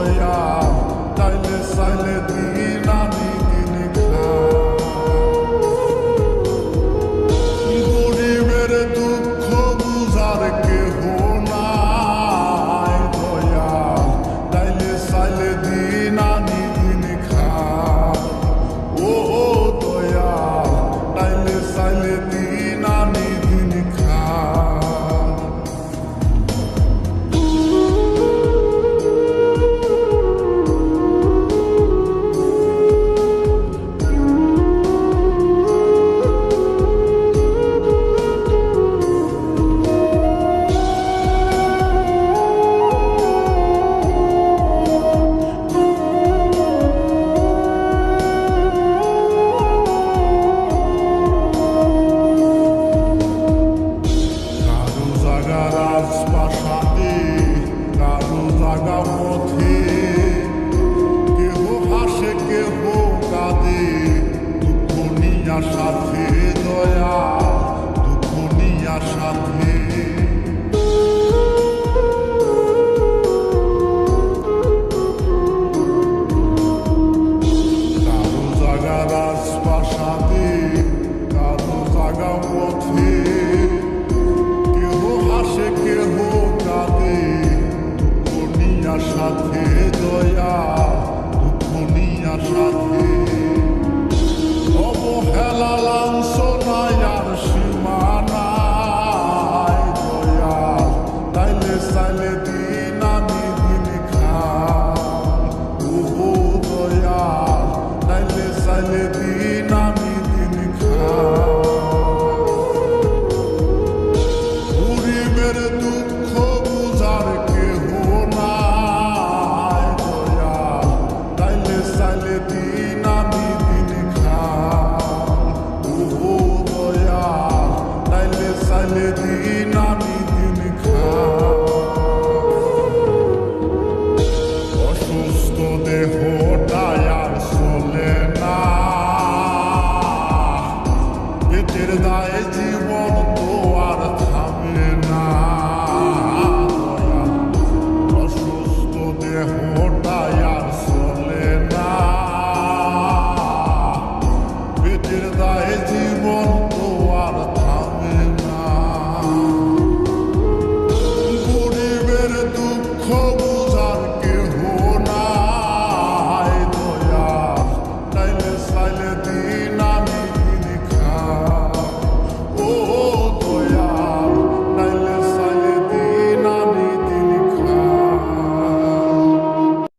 দয়া তাইলে চাইলে দিন আনি দিন গরিবের দুঃখ বুঝার কেহ নাই দয়া তাইলে চাইলে দিন আনি দিন ও দয়া তাইলে চাইলে দিন আনি দিন রাজপ্রাসাদে কারো জাগা পথে কেহ হাসে কেহ কাঁদে দুঃখ নিয়া সাথে দয়া দুঃখ নিয়া সাথে কারো জাগা রাজপ্রাসাদে কারো জাগা পথে কেহ কাঁদে দুঃখ নিয়া সাথে দয়া দুঃখ নিয়া সাথে অবহেলা লাঞ্ছনায় আর সীমানায় দয়া তাইলে চাইলে দিন আনি দিন ওহো দয়া তাইলে চাইলে দিন আনি দিন গরিবের দুঃখ বুঝার কেহ নাই দয়া তাইলে চাইলে দিন আনি দিন ওহো দয়া তাইলে চাইলে দিন আনি দিন অসুস্থ দেহ